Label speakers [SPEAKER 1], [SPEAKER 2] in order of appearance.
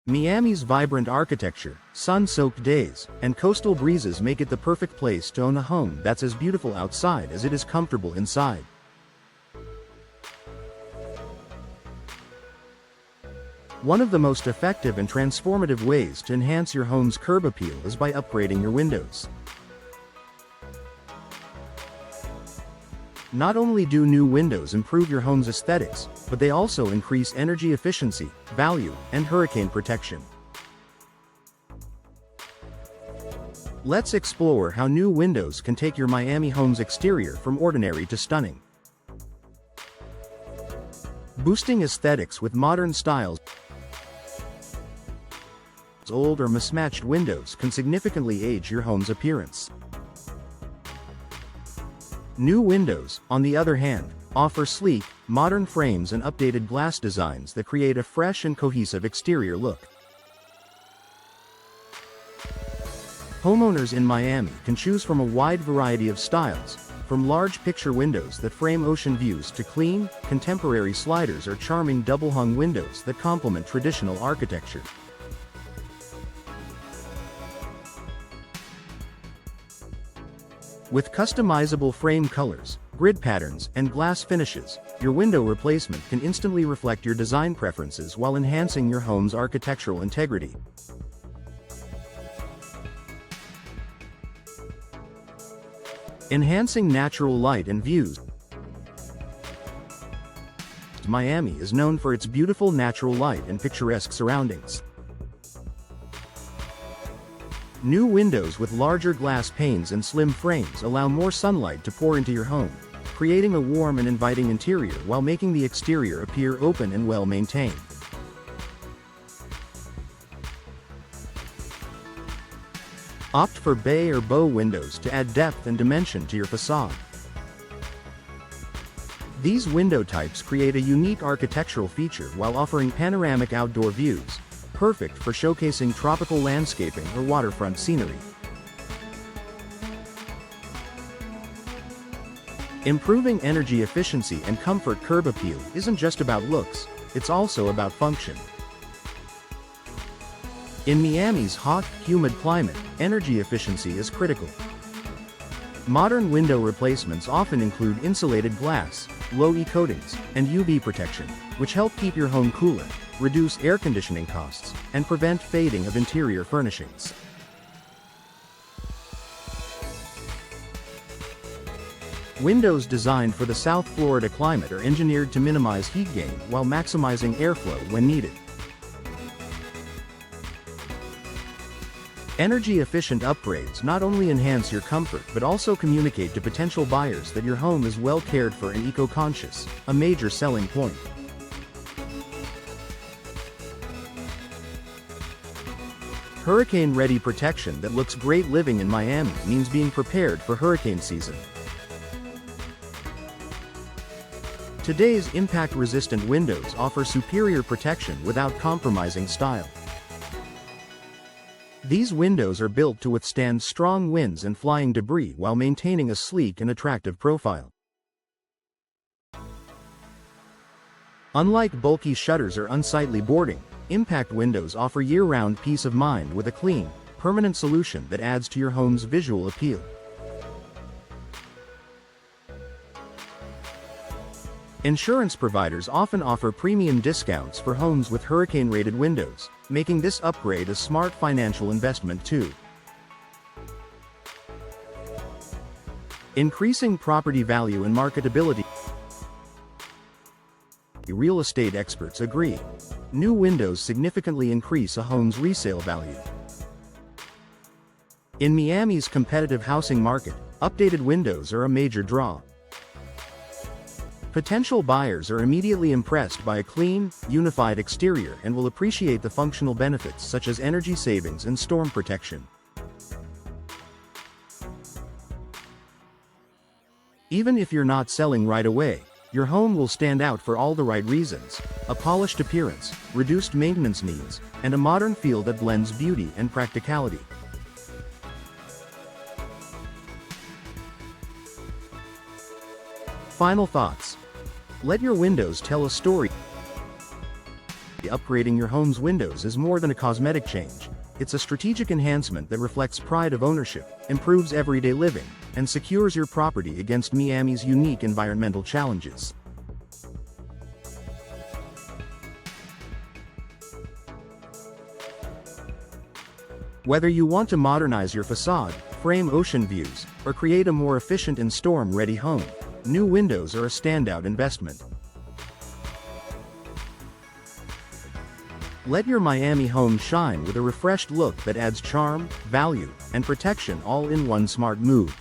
[SPEAKER 1] Miami's vibrant architecture, sun-soaked days, and coastal breezes make it the perfect place to own a home that's as beautiful outside as it is comfortable inside. One of the most effective and transformative ways to enhance your home's curb appeal is by upgrading your windows. Not only do new windows improve your home's aesthetics, but they also increase energy efficiency, value, and hurricane protection. Let's explore how new windows can take your Miami home's exterior from ordinary to stunning. Boosting aesthetics with modern styles. Old or mismatched windows can significantly age your home's appearance. New windows, on the other hand, offer sleek, modern frames and updated glass designs that create a fresh and cohesive exterior look. Homeowners in Miami can choose from a wide variety of styles, from large picture windows that frame ocean views to clean, contemporary sliders or charming double-hung windows that complement traditional architecture. With customizable frame colors, grid patterns, and glass finishes, your window replacement can instantly reflect your design preferences while enhancing your home's architectural integrity. Enhancing natural light and views. Miami is known for its beautiful natural light and picturesque surroundings. New windows with larger glass panes and slim frames allow more sunlight to pour into your home, creating a warm and inviting interior while making the exterior appear open and well-maintained. Opt for bay or bow windows to add depth and dimension to your facade. These window types create a unique architectural feature while offering panoramic outdoor views, perfect for showcasing tropical landscaping or waterfront scenery. Improving energy efficiency and comfort curb appeal isn't just about looks, it's also about function. In Miami's hot, humid climate, energy efficiency is critical. Modern window replacements often include insulated glass, low-E coatings, and UV protection, which help keep your home cooler, reduce air conditioning costs, and prevent fading of interior furnishings. Windows designed for the South Florida climate are engineered to minimize heat gain while maximizing airflow when needed. Energy-efficient upgrades not only enhance your comfort but also communicate to potential buyers that your home is well cared for and eco-conscious, a major selling point. Hurricane-ready protection that looks great living in Miami means being prepared for hurricane season. Today's impact-resistant windows offer superior protection without compromising style. These windows are built to withstand strong winds and flying debris while maintaining a sleek and attractive profile. Unlike bulky shutters or unsightly boarding, impact windows offer year-round peace of mind with a clean, permanent solution that adds to your home's visual appeal. Insurance providers often offer premium discounts for homes with hurricane-rated windows, making this upgrade a smart financial investment too. Increasing property value and marketability. Real estate experts agree. New windows significantly increase a home's resale value. In Miami's competitive housing market, updated windows are a major draw. Potential buyers are immediately impressed by a clean, unified exterior and will appreciate the functional benefits such as energy savings and storm protection. Even if you're not selling right away, your home will stand out for all the right reasons: a polished appearance, reduced maintenance needs, and a modern feel that blends beauty and practicality. Final thoughts. Let your windows tell a story. upgrading your home's windows is more than a cosmetic change. It's a strategic enhancement that reflects pride of ownership, improves everyday living, and secures your property against Miami's unique environmental challenges. Whether you want to modernize your facade, frame ocean views, or create a more efficient and storm-ready home, new windows are a standout investment. Let your Miami home shine with a refreshed look that adds charm, value, and protection all in one smart move.